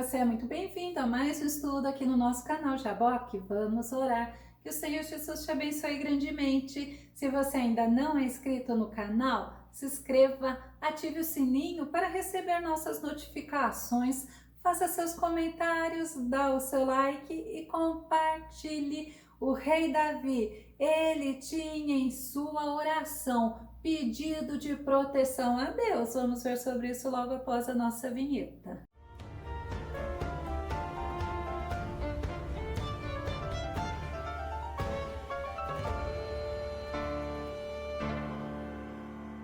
você é muito bem-vindo a mais um estudo aqui no nosso canal Jaboque. Vamos orar. Que o Senhor Jesus te abençoe grandemente. Se você ainda não é inscrito no canal, se inscreva, ative o sininho para receber nossas notificações, faça seus comentários, dá o seu like e compartilhe. O rei Davi, ele tinha em sua oração pedido de proteção a Deus. Vamos ver sobre isso logo após a nossa vinheta.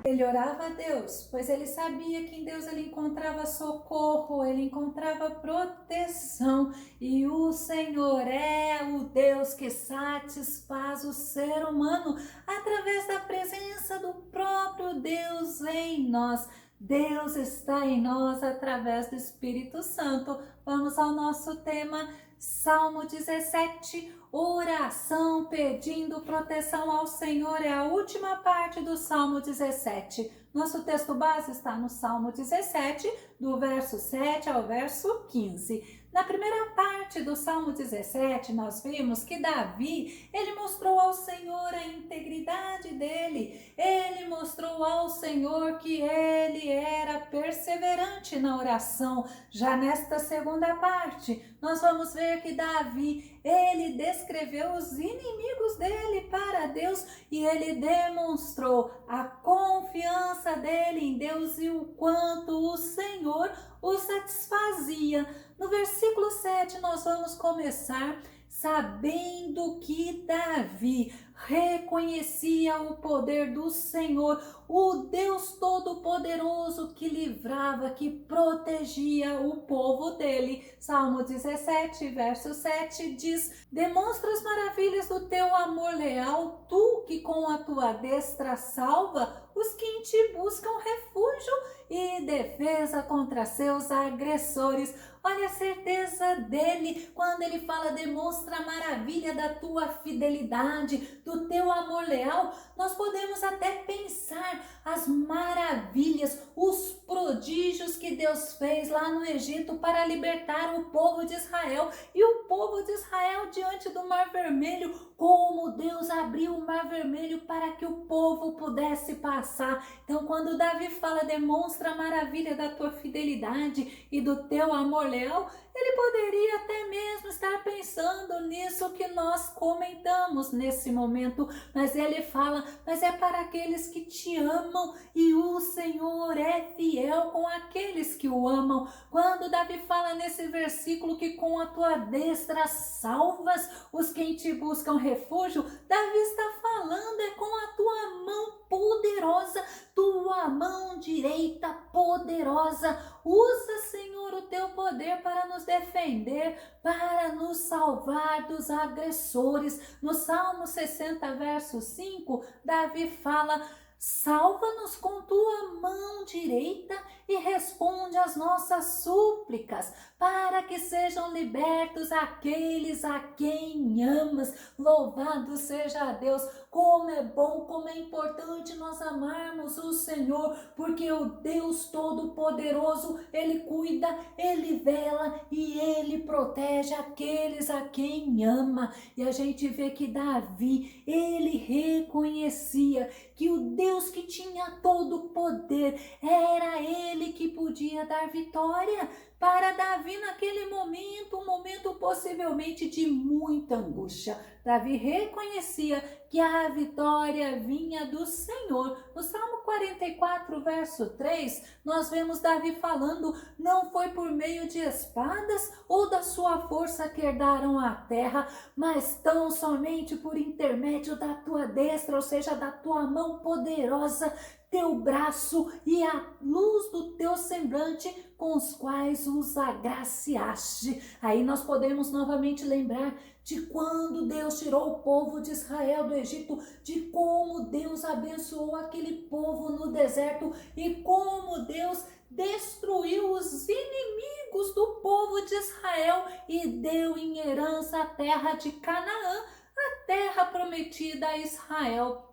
Ele orava a Deus, pois ele sabia que em Deus ele encontrava socorro, ele encontrava proteção, e o Senhor é o Deus que satisfaz o ser humano através da presença do próprio Deus em nós. Deus está em nós através do Espírito Santo. Vamos ao nosso tema, Salmo 17, oração pedindo proteção ao Senhor. É a última parte do Salmo 17. Nosso texto base está no Salmo 17, do verso 7 ao verso 15. Na primeira parte do Salmo 17, nós vimos que Davi, ele mostrou ao Senhor a integridade dele. Ele mostrou ao Senhor que ele era perseverante na oração. Já nesta segunda parte, nós vamos ver que Davi, ele descreveu os inimigos dele para Deus e ele demonstrou a confiança dele em Deus e o quanto o Senhor o satisfazia. No versículo 7, nós vamos começar sabendo que Davi reconhecia o poder do Senhor, o Deus Todo-Poderoso que livrava, que protegia o povo dele. Salmo 17, verso 7 diz: demonstra as maravilhas do teu amor leal, tu que com a tua destra salva os que em ti buscam refúgio e defesa contra seus agressores. Olha a certeza dele quando ele fala: demonstra a maravilha da tua fidelidade, do teu amor leal. Nós podemos até pensar as maravilhas, os prodígios que Deus fez lá no Egito para libertar o povo de Israel. E o povo de Israel diante do Mar Vermelho, como Deus abriu o Mar Vermelho para que o povo pudesse passar. Então, quando Davi fala: demonstra a maravilha da tua fidelidade e do teu amor leal, ele poderia até mesmo estar pensando nisso que nós comentamos nesse momento, mas ele fala: mas é para aqueles que te amam, e o Senhor é fiel com aqueles que o amam. Quando Davi fala nesse versículo que com a tua destra salvas os que em ti buscam refúgio, Davi está falando com a tua mão poderosa, tua mão direita poderosa. Usa, Senhor, o teu poder para nos defender, para nos salvar dos agressores. No Salmo 60, verso 5, Davi fala: salva-nos com tua mão direita e responde às nossas súplicas, para que sejam libertos aqueles a quem amas. Louvado seja Deus! Como é bom, como é importante nós amarmos o Senhor, porque o Deus Todo-Poderoso, ele cuida, ele vela e ele protege aqueles a quem ama. E a gente vê que Davi, ele reconhecia que o Deus que tinha todo o poder, era ele que podia dar vitória para Davi naquele momento, um momento possivelmente de muita angústia. Davi reconhecia que a vitória vinha do Senhor. No Salmo 44, verso 3, nós vemos Davi falando: não foi por meio de espadas ou da sua força que herdaram a terra, mas tão somente por intermédio da tua destra, ou seja, da tua mão poderosa, teu braço e a luz do teu semblante, com os quais os agraciaste. Aí nós podemos novamente lembrar de quando Deus tirou o povo de Israel do Egito, de como Deus abençoou aquele povo no deserto e como Deus destruiu os inimigos do povo de Israel e deu em herança a terra de Canaã, a terra prometida a Israel.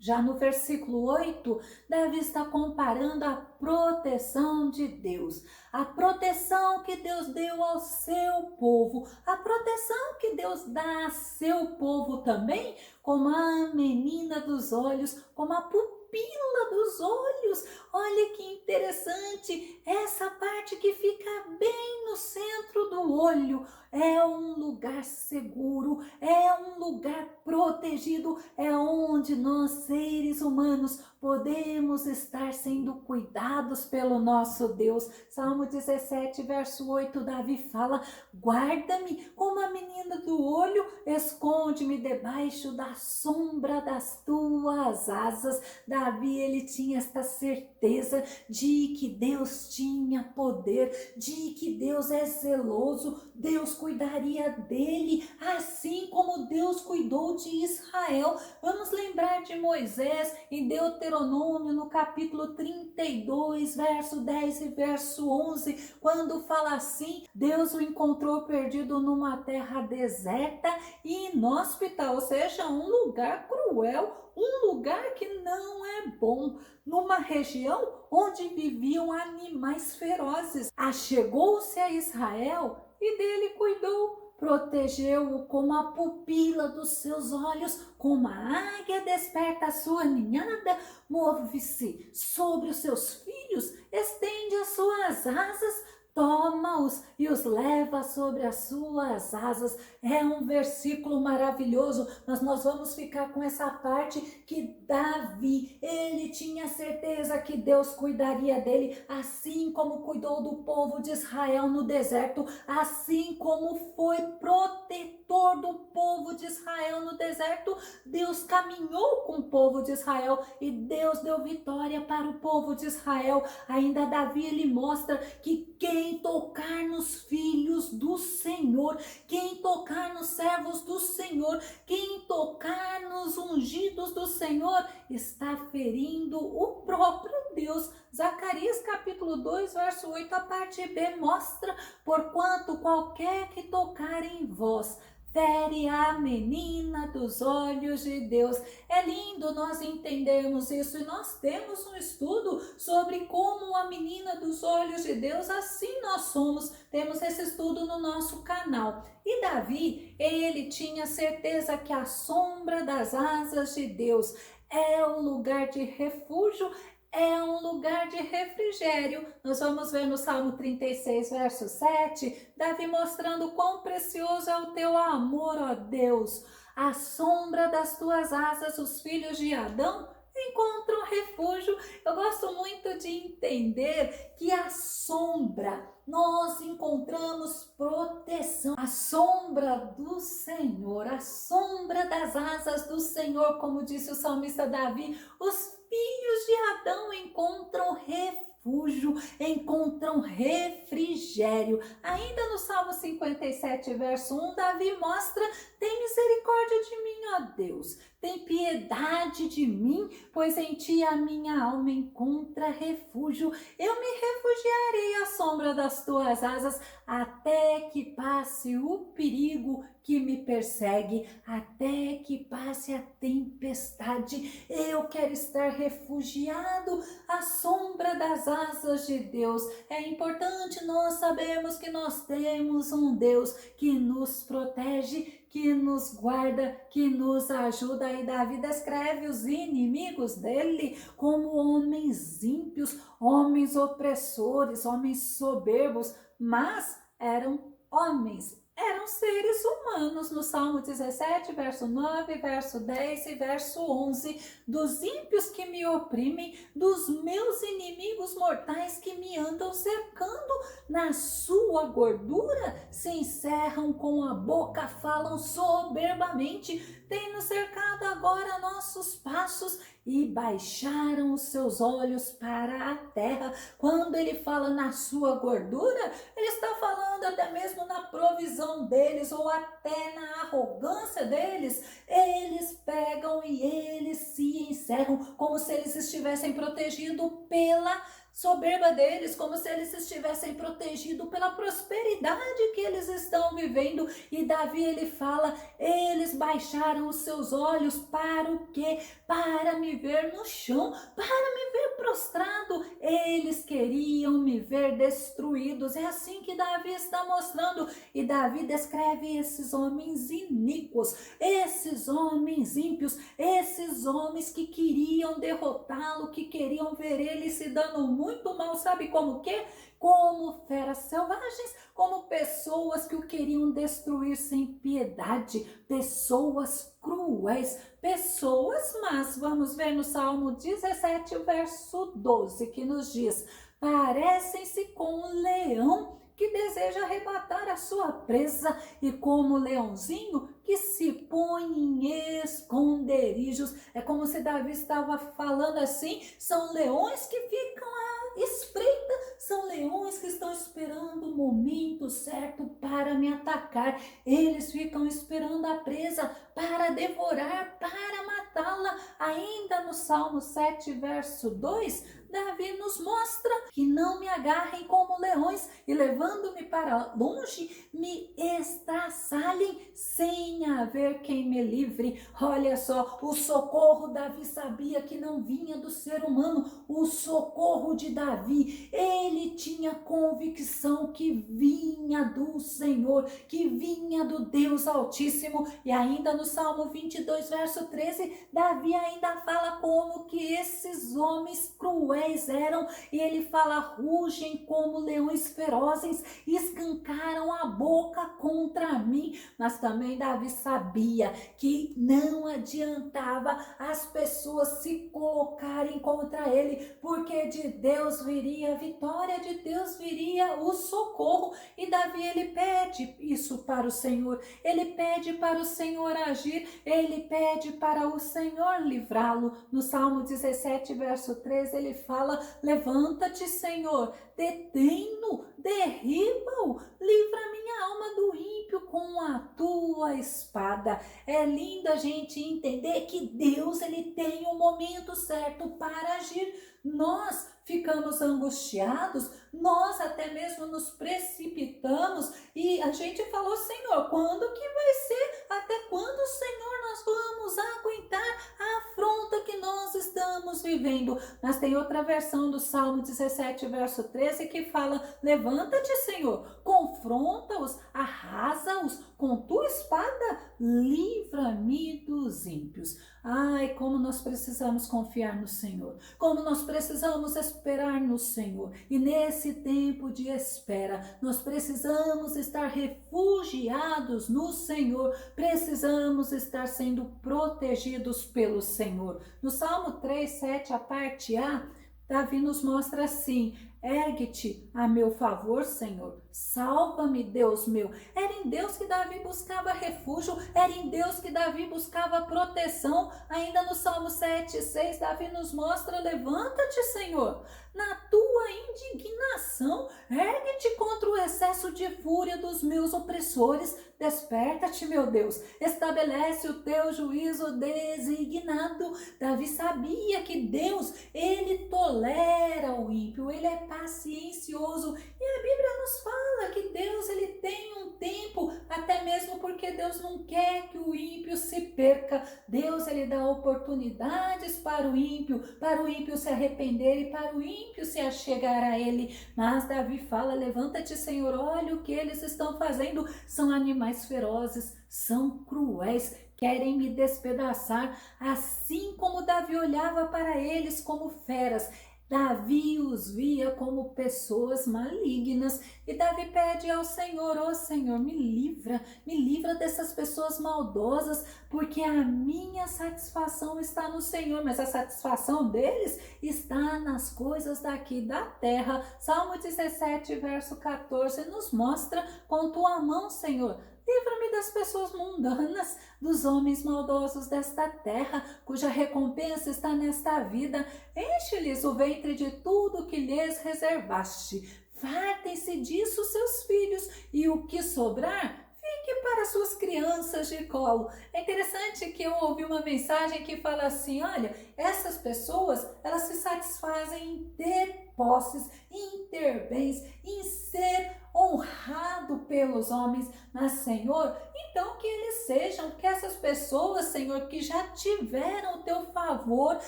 Já no versículo 8, Davi está comparando a proteção de Deus, a proteção que Deus deu ao seu povo, a proteção que Deus dá a seu povo também, como a menina dos olhos, como a pupila dos olhos. Olha que interessante, essa parte que fica bem no centro do olho é um lugar seguro, é um lugar protegido, é onde nós, seres humanos, podemos estar sendo cuidados pelo nosso Deus. Salmo 17, verso 8, Davi fala: guarda-me como a menina do olho, esconde-me debaixo da sombra das tuas asas. Davi, ele tinha esta certeza de que Deus tinha poder, de que Deus é zeloso, Deus cuidaria dele, assim como Deus cuidou de Israel. Vamos lembrar de Moisés em Deuteronômio, no capítulo 32, verso 10 e verso 11, quando fala assim: Deus o encontrou perdido numa terra deserta e inóspita, ou seja, um lugar cruel, um lugar que não é bom, numa região onde viviam animais ferozes. Achegou-se a Israel e dele cuidou, protegeu-o como a pupila dos seus olhos, como a águia desperta a sua ninhada, move-se sobre os seus filhos, estende as suas asas, toma-os e os leva sobre as suas asas. É um versículo maravilhoso, mas nós vamos ficar com essa parte que Davi, ele tinha certeza que Deus cuidaria dele, assim como cuidou do povo de Israel no deserto, assim como foi protetor do povo de Israel no deserto. Deus caminhou com o povo de Israel e Deus deu vitória para o povo de Israel. Ainda Davi, ele mostra que quem tocar nos filhos do Senhor, quem tocar nos servos do Senhor, quem tocar nos ungidos do Senhor, está ferindo o próprio Deus. Zacarias capítulo 2, verso 8, a parte B mostra: porquanto qualquer que tocar em vós fere a menina dos olhos de Deus. É lindo nós entendermos isso, e nós temos um estudo sobre como a menina dos olhos de Deus, assim nós somos. Temos esse estudo no nosso canal. E Davi, ele tinha certeza que a sombra das asas de Deus é um lugar de refúgio, é um lugar de refrigério. Nós vamos ver no Salmo 36, verso 7, Davi mostrando quão precioso é o teu amor, ó Deus. À sombra das tuas asas, os filhos de Adão encontram refúgio. Eu gosto muito de entender que a sombra, nós encontramos proteção. A sombra do Senhor, a sombra das asas do Senhor, como disse o salmista Davi, os filhos de Adão encontram refúgio, encontram refrigério. Ainda no Salmo 57, verso 1, Davi mostra: tem misericórdia de mim, ó Deus, tem piedade de mim, pois em ti a minha alma encontra refúgio. Eu me refugiarei à sombra das tuas asas, até que passe o perigo que me persegue, até que passe a tempestade. Eu quero estar refugiado à sombra das asas de Deus. É importante nós sabermos que nós temos um Deus que nos protege, que nos guarda, que nos ajuda. E Davi descreve os inimigos dele como homens ímpios, homens opressores, homens soberbos, mas eram homens, eram seres humanos. No Salmo 17, verso 9, verso 10 e verso 11, dos ímpios que me oprimem, dos meus inimigos mortais que me andam cercando, na sua gordura se encerram com a boca, falam soberbamente, tem-nos cercado agora nossos passos e baixaram os seus olhos para a terra. Quando ele fala na sua gordura, ele está falando até mesmo na provisão deles, ou até na arrogância deles. Eles pegam e eles se encerram como se eles estivessem protegidos pela soberba deles, como se eles estivessem protegidos pela prosperidade que eles estão vivendo. E Davi, ele fala, eles baixaram os seus olhos para o quê? Para me ver no chão, para me ver prostrado. Eles queriam me ver destruídos. É assim que Davi está mostrando. E Davi descreve esses homens iníquos, esses homens ímpios, esses homens que queriam derrotá-lo, que queriam ver ele se dando muito mal. Sabe como que? Como feras selvagens, como pessoas que o queriam destruir sem piedade, pessoas cruéis, pessoas más. Vamos ver no Salmo 17, verso 12, que nos diz: parecem-se com um leão que deseja arrebatar a sua presa, e como leãozinho que se põe em esconderijos. É como se Davi estava falando assim, são leões que ficam à espreita, são leões que estão esperando o momento certo para me atacar. Eles ficam esperando a presa para devorar, para matá-la. Ainda no Salmo 7, verso 2, Davi nos mostra que não me agarrem como leões e levando-me para longe, me estraçalhem sem haver quem me livre. Olha só, o socorro, Davi sabia que não vinha do ser humano, o socorro de Davi, ele tinha convicção que vinha do Senhor, que vinha do Deus Altíssimo. E ainda no Salmo 22, verso 13, Davi ainda fala como que esses homens cruéis eram, e ele fala, rugem como leões ferozes, escancaram a boca contra mim. Mas também Davi sabia que não adiantava as pessoas se colocarem contra ele, porque de Deus viria a vitória, de Deus viria o socorro. E Davi, ele pede isso para o Senhor, ele pede para o Senhor agir, ele pede para o Senhor livrá-lo. No Salmo 17, verso 13, ele fala, levanta-te, Senhor, detém-no, derriba-o, livra minha alma do ímpio com a tua espada. É lindo a gente entender que Deus, ele tem um momento certo para agir. Nós ficamos angustiados, nós até mesmo nos precipitamos e a gente falou, Senhor, quando que vai ser? Até quando, Senhor, nós vamos aguentar a afronta que nós estamos vivendo? Mas tem outra versão do Salmo 17, verso 13, que fala, levanta-te, Senhor, confronta-os, arrasa-os com tua espada, livra-me dos ímpios. Ai, como nós precisamos confiar no Senhor, como nós precisamos esperar no Senhor. E nesse tempo de espera, nós precisamos estar refugiados no Senhor, precisamos estar sendo protegidos pelo Senhor. No Salmo 3, 7, a parte A, Davi nos mostra assim, ergue-te a meu favor, Senhor, salva-me, Deus meu. Era em Deus que Davi buscava refúgio, era em Deus que Davi buscava proteção. Ainda no Salmo 7, 6, Davi nos mostra, levanta-te, Senhor, na tua indignação, ergue-te contra o excesso de fúria dos meus opressores, desperta-te, meu Deus, estabelece o teu juízo designado. Davi sabia que Deus, ele tolera o ímpio, ele é paciencioso, e a Bíblia nos fala que Deus, ele tem um tempo, até mesmo porque Deus não quer que o ímpio se perca. Deus, ele dá oportunidades para o ímpio se arrepender e para o ímpio se achegar a ele. Mas Davi fala, levanta-te, Senhor, olha o que eles estão fazendo, são animais ferozes, são cruéis, querem me despedaçar, assim como Davi olhava para eles como feras. Davi os via como pessoas malignas, e Davi pede ao Senhor, ó Senhor, me livra dessas pessoas maldosas, porque a minha satisfação está no Senhor, mas a satisfação deles está nas coisas daqui da terra. Salmo 17, verso 14, nos mostra, com tua mão, Senhor, livra-me das pessoas mundanas, dos homens maldosos desta terra, cuja recompensa está nesta vida. Enche-lhes o ventre de tudo que lhes reservaste. Fartem-se disso seus filhos, e o que sobrar, fique para as suas crianças de colo. É interessante que eu ouvi uma mensagem que fala assim, olha, essas pessoas, elas se satisfazem em ter posses, em ter bens, em ser honrado pelos homens, mas Senhor, então que eles sejam, que essas pessoas, Senhor, que já tiveram o teu favor,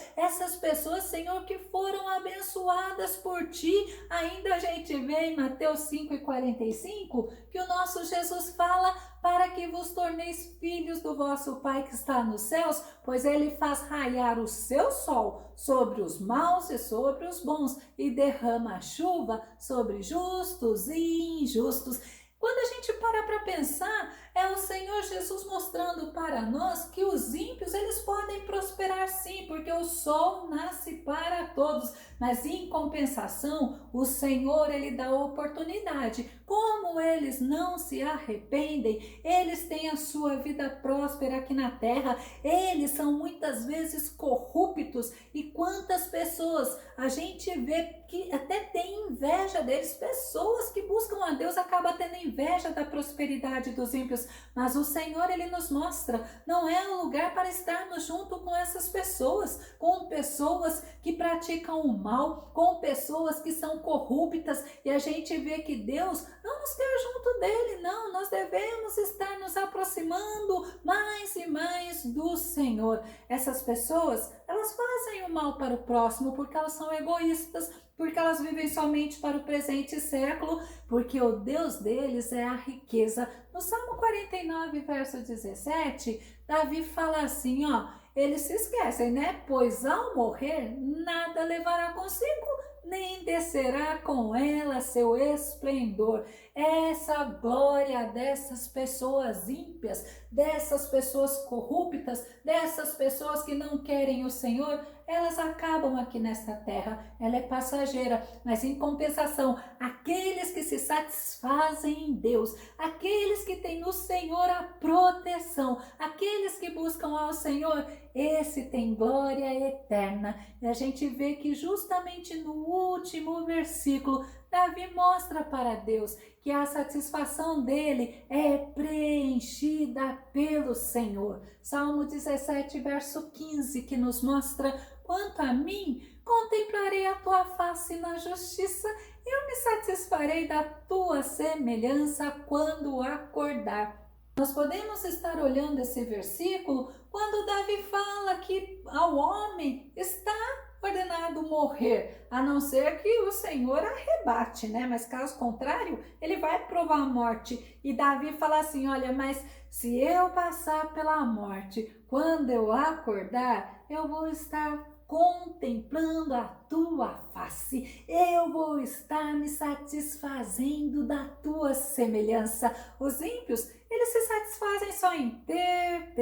essas pessoas, Senhor, que foram abençoadas por ti, ainda a gente vê em Mateus 5:45, que o nosso Jesus fala para que vos torneis filhos do vosso Pai que está nos céus, pois ele faz raiar o seu sol sobre os maus e sobre os bons, e derrama a chuva sobre justos e injustos. Quando a gente para pensar, é o Senhor Jesus mostrando para nós que os ímpios, eles podem prosperar sim, porque o sol nasce para todos, mas em compensação, o Senhor, ele dá oportunidade. Como eles não se arrependem, eles têm a sua vida próspera aqui na terra, eles são muitas vezes corruptos, e quantas pessoas a gente vê que até tem inveja deles, pessoas que buscam a Deus acabam tendo inveja da prosperidade dos ímpios, mas o Senhor, ele nos mostra, não é um lugar para estarmos junto com essas pessoas, com pessoas que praticam o mal, com pessoas que são corruptas, e a gente vê que Deus não nos quer junto dele, não, nós devemos estar nos aproximando mais e mais do Senhor. Essas pessoas, elas fazem o mal para o próximo porque elas são egoístas, porque elas vivem somente para o presente século, porque o Deus deles é a riqueza. No Salmo 49, verso 17, Davi fala assim, ó, eles se esquecem, né? Pois ao morrer, nada levará consigo, nem descerá com ela seu esplendor. Essa glória dessas pessoas ímpias, dessas pessoas corruptas, dessas pessoas que não querem o Senhor, elas acabam aqui nesta terra, ela é passageira, mas em compensação, aqueles que se satisfazem em Deus, aqueles que têm no Senhor a proteção, aqueles que buscam ao Senhor, esse tem glória eterna. E a gente vê que justamente no último versículo, Davi mostra para Deus que a satisfação dele é preenchida pelo Senhor. Salmo 17, verso 15, que nos mostra: quanto a mim, contemplarei a tua face na justiça, eu me satisfarei da tua semelhança quando acordar. Nós podemos estar olhando esse versículo quando Davi fala que ao homem está ordenado morrer, a não ser que o Senhor arrebate, né? Mas caso contrário, ele vai provar a morte. E Davi fala assim, olha, mas se eu passar pela morte, quando eu acordar, eu vou estar contemplando a tua face, eu vou estar me satisfazendo da tua semelhança. Os ímpios, eles se satisfazem só em ter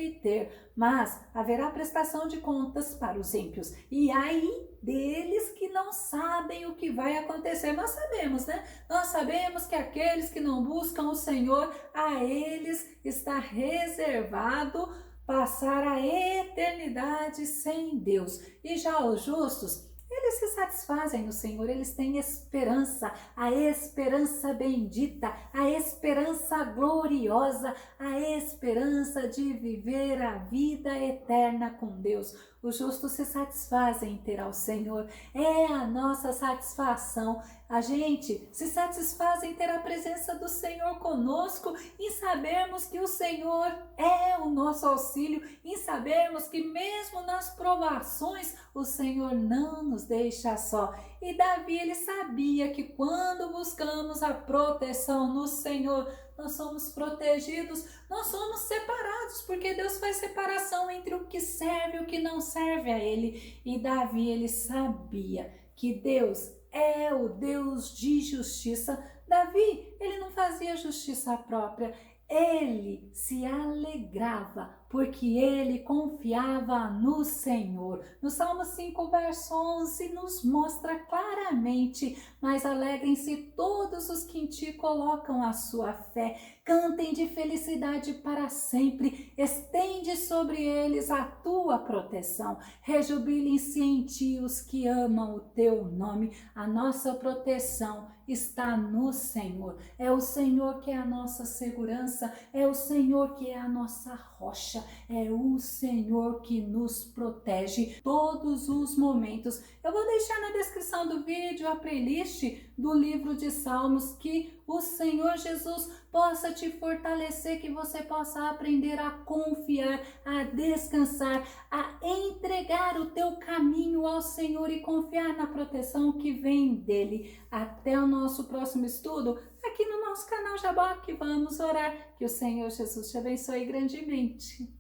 e ter, mas haverá prestação de contas para os ímpios. E aí deles que não sabem o que vai acontecer. Nós sabemos, né? Nós sabemos que aqueles que não buscam o Senhor, a eles está reservado passar a eternidade sem Deus. E já os justos, eles se satisfazem no Senhor, eles têm esperança, a esperança bendita, a esperança gloriosa, a esperança de viver a vida eterna com Deus. Os justos se satisfazem em ter ao Senhor, é a nossa satisfação. A gente se satisfaz em ter a presença do Senhor conosco, em sabermos que o Senhor é o nosso auxílio, em sabermos que mesmo nas provações o Senhor não nos deixa só. E Davi, ele sabia que quando buscamos a proteção no Senhor, nós somos protegidos, nós somos separados, porque Deus faz separação entre o que serve e o que não serve a Ele. E Davi, ele sabia que Deus é o Deus de justiça. Davi, ele não fazia justiça própria, ele se alegrava porque ele confiava no Senhor. No Salmo 5, verso 11, nos mostra claramente: mas alegrem-se todos os que em ti colocam a sua fé. Cantem de felicidade para sempre, estende sobre eles a tua proteção. Rejubilem-se em ti os que amam o teu nome. A nossa proteção está no Senhor. É o Senhor que é a nossa segurança, é o Senhor que é a nossa rocha, é o Senhor que nos protege todos os momentos. Eu vou deixar na descrição do vídeo a playlist do livro de Salmos. Que o Senhor Jesus possa te fortalecer, que você possa aprender a confiar, a descansar, a entregar o teu caminho ao Senhor e confiar na proteção que vem dele. Até o nosso próximo estudo aqui no nosso canal Jaboque. Vamos orar. Que o Senhor Jesus te abençoe grandemente.